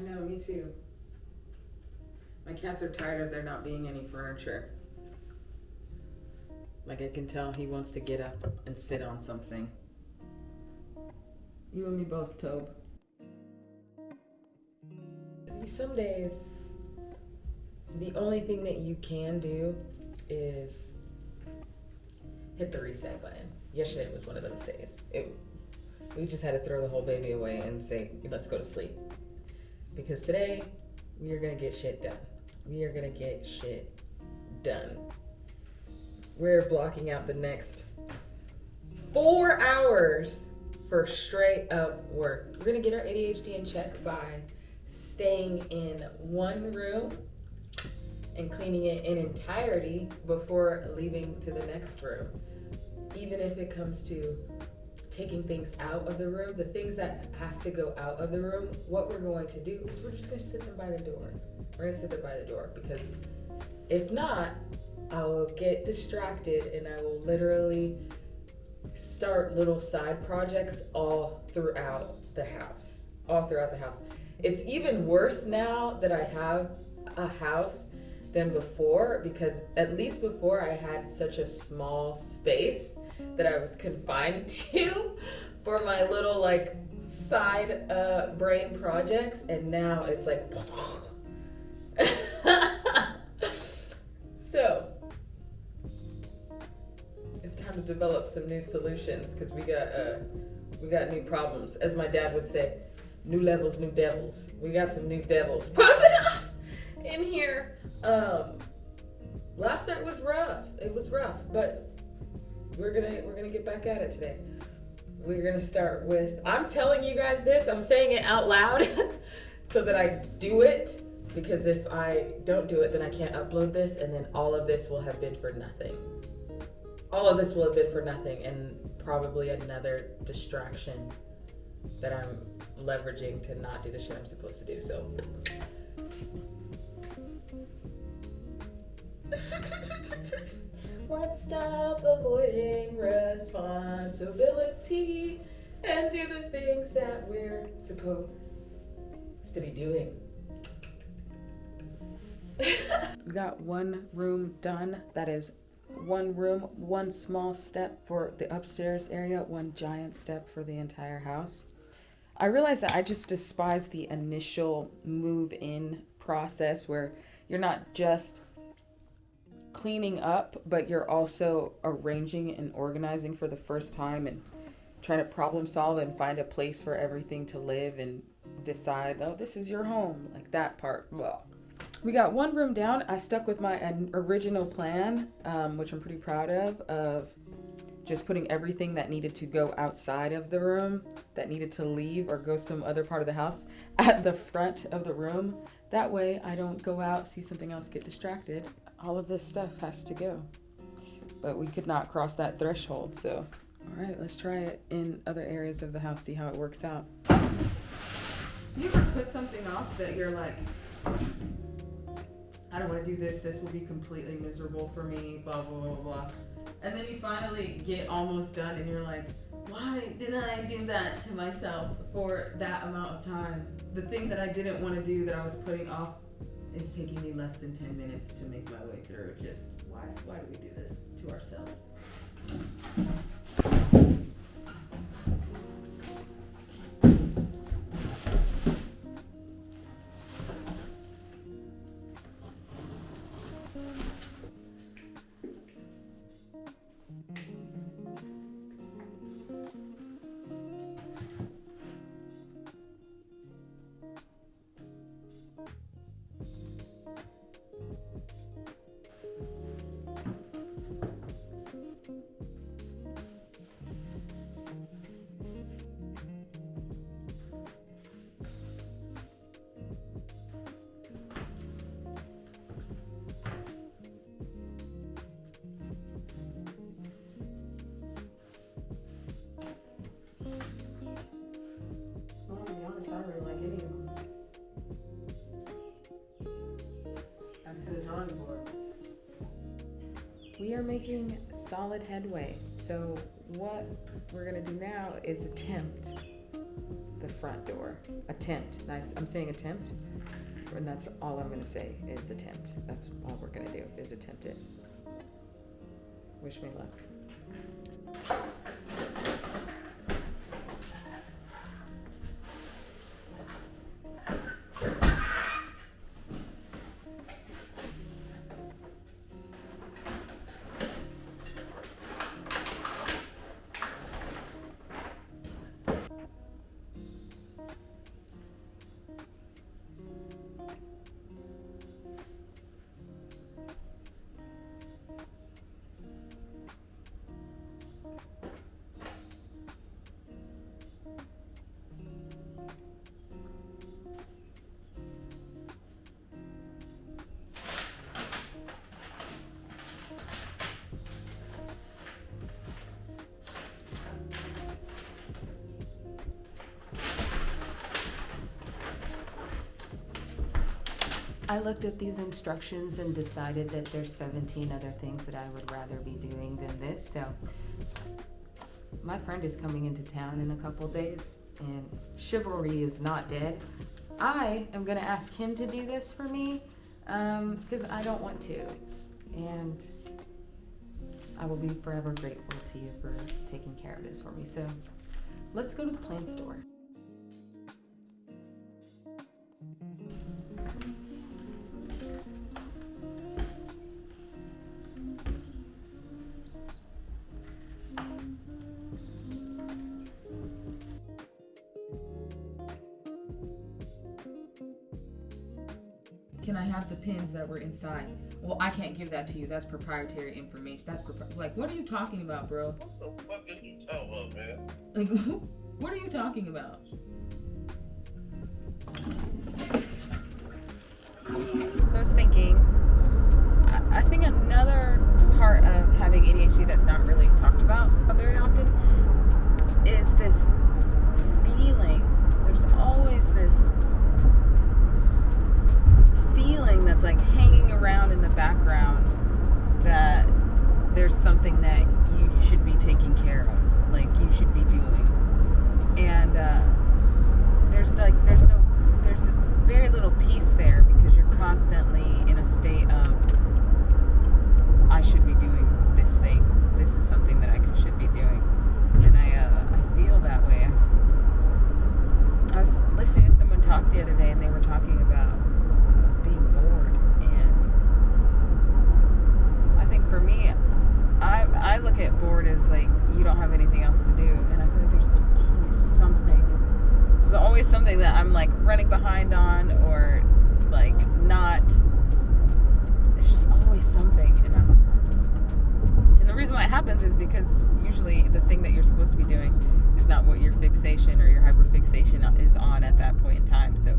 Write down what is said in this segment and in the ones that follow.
I know, me too. My cats are tired of there not being any furniture. Like I can tell he wants to get up and sit on something. You and me both, Tobe. Some days, the only thing that you can do is hit the reset button. Yesterday was one of those days. We just had to throw the whole baby away and say, let's go to sleep. Because today, we are gonna get shit done. We are gonna get shit done. We're blocking out the next 4 hours for straight up work. We're gonna get our ADHD in check by staying in one room and cleaning it in entirety before leaving to the next room. Even if it comes to taking things out of the room, the things that have to go out of the room, what we're going to do is we're just gonna sit them by the door. We're gonna sit them by the door because if not, I will get distracted and I will literally start little side projects all throughout the house. It's even worse now that I have a house than before, because at least before I had such a small space that I was confined to for my little like side brain projects, and now it's like so it's time to develop some new solutions because we got new problems. As my dad would say, new levels, new devils. We got some new devils popping up in here. Last night was rough. It was rough, but we're gonna get back at it today. We're gonna start with, I'm telling you guys this, I'm saying it out loud so that I do it, because if I don't do it, then I can't upload this, and then all of this will have been for nothing. All of this will have been for nothing, and probably another distraction that I'm leveraging to not do the shit I'm supposed to do, so. Let's stop avoiding responsibility and do the things that we're supposed to be doing. We got one room done. That is one room, one small step for the upstairs area, one giant step for the entire house. I realized that I just despise the initial move-in process where you're not just cleaning up, but you're also arranging and organizing for the first time and trying to problem solve and find a place for everything to live and decide, oh, this is your home, like that part. Well, we got one room down. I stuck with my original plan, which I'm pretty proud of just putting everything that needed to go outside of the room, that needed to leave or go some other part of the house, at the front of the room. That way I don't go out, see something else, get distracted. All of this stuff has to go. But we could not cross that threshold, so all right, let's try it in other areas of the house, see how it works out. You ever put something off that you're like, I don't want to do this, this will be completely miserable for me, blah, blah, blah, blah. And then you finally get almost done and you're like, why did I do that to myself for that amount of time? The thing that I didn't want to do that I was putting off is taking me less than 10 minutes to make my way through. Just why do we do this to ourselves? We are making solid headway. So what we're gonna do now is attempt the front door. Attempt. Nice. I'm saying attempt, and that's all I'm going to say is attempt. That's all we're going to do is attempt it. Wish me luck. I looked at these instructions and decided that there's 17 other things that I would rather be doing than this. So my friend is coming into town in a couple days, and chivalry is not dead. I am gonna ask him to do this for me because I don't want to. And I will be forever grateful to you for taking care of this for me. So let's go to the plant store. Can I have the pins that were inside? Well, I can't give that to you. That's proprietary information. That's like, what are you talking about, bro? What the fuck is you talking about, man? Like, what are you talking about? So I was thinking, I think another part of having ADHD that's not really talked about very often is this feeling. There's always this feeling that's like hanging around in the background that there's something that you should be taking care of, like you should be doing. And there's very little peace there because you're constantly in a state of, I should be doing this thing. This is something that I should be doing. And I feel that way. I was listening to someone talk the other day, and they were talking about being bored. And I think for me, I look at bored as like you don't have anything else to do. And I feel like there's just always something. There's always something that I'm like running behind on, or like not. It's just always something. And the reason why it happens is because usually the thing that you're supposed to be doing is not what your fixation or your hyperfixation is on at that point in time. So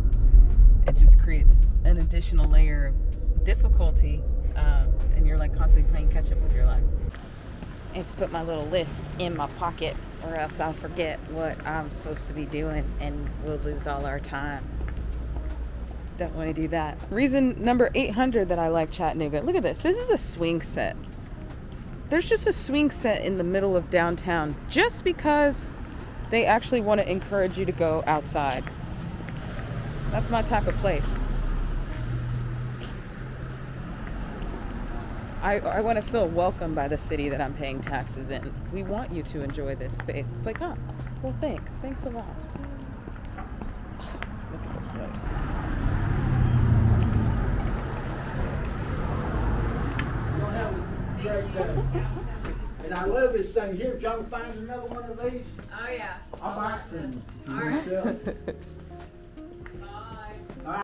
it just creates an additional layer of difficulty, and you're like constantly playing catch up with your life. I have to put my little list in my pocket, or else I'll forget what I'm supposed to be doing, and we'll lose all our time. Don't want to do that. Reason number 800 that I like Chattanooga. Look at this. This is a swing set. There's just a swing set in the middle of downtown just because they actually want to encourage you to go outside. That's my type of place. I want to feel welcome by the city that I'm paying taxes in. We want you to enjoy this space. It's like, oh, well, thanks. Thanks a lot. Look at this place. And I love this thing here. If y'all can find another one of these, Oh, yeah. I'll buy it from you. All right. Sell. Bye.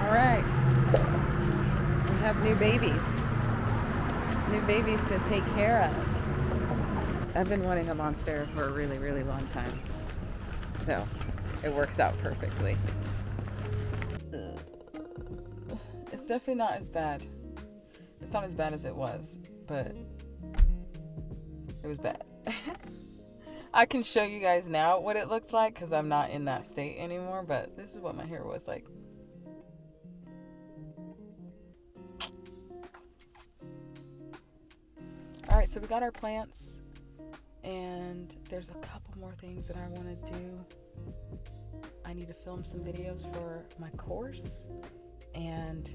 All right. We have new babies. New babies to take care of. I've been wanting a Monstera for a really, really long time. So it works out perfectly. It's definitely not as bad. It's not as bad as it was, but it was bad. I can show you guys now what it looked like because I'm not in that state anymore, but this is what my hair was like. All right, so we got our plants, and there's a couple more things that I want to do. I need to film some videos for my course, and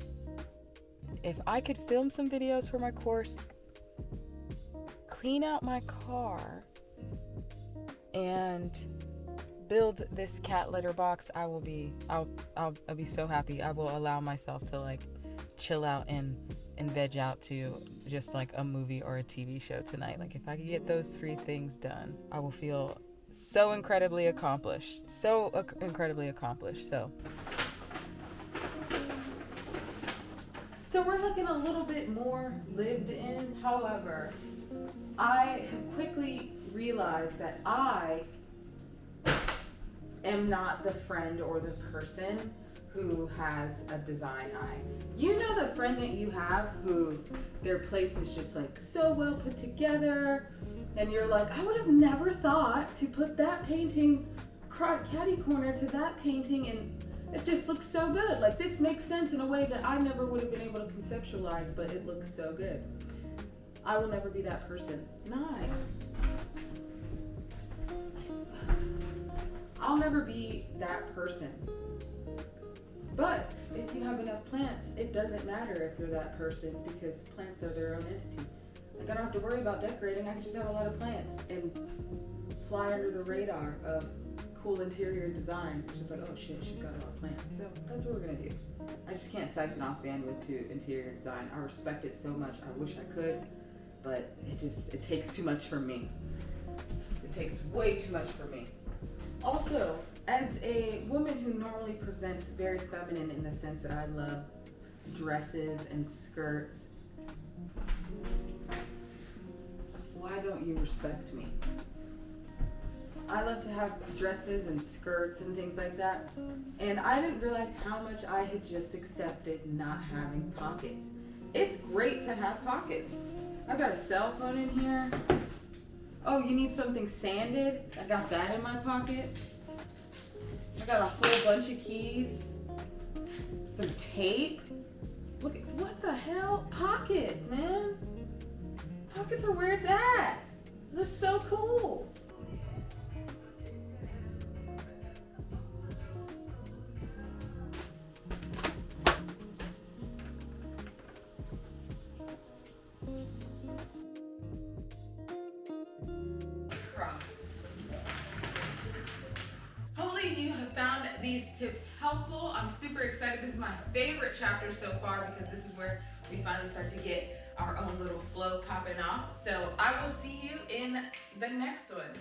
if I could film some videos for my course, clean out my car, and build this cat litter box, I'll be so happy. I will allow myself to like chill out and veg out to just like a movie or a TV show tonight. Like if I could get those 3 things done, I will feel so incredibly accomplished. So we're looking a little bit more lived in. However, I have quickly realized that I am not the friend or the person who has a design eye. You know the friend that you have who their place is just like so well put together, and you're like, I would have never thought to put that painting catty corner to that painting, and it just looks so good. Like this makes sense in a way that I never would have been able to conceptualize, but it looks so good. I will never be that person. I'll never be that person. But if you have enough plants, it doesn't matter if you're that person because plants are their own entity. Like I don't have to worry about decorating. I can just have a lot of plants and fly under the radar of cool interior design. It's just like, oh shit, she's got a lot of plants. So that's what we're gonna do. I just can't siphon off bandwidth to interior design. I respect it so much. I wish I could, but it takes too much from me. It takes way too much from me. Also, as a woman who normally presents very feminine in the sense that I love dresses and skirts, why don't you respect me? I love to have dresses and skirts and things like that, and I didn't realize how much I had just accepted not having pockets. It's great to have pockets. I've got a cell phone in here. Oh, you need something sanded? I got that in my pocket. I got a whole bunch of keys. Some tape. Look at, what the hell? Pockets, man. Pockets are where it's at. They're so cool. Hopefully you have found these tips helpful. I'm super excited. This is my favorite chapter so far because this is where we finally start to get our own little flow popping off. So I will see you in the next one.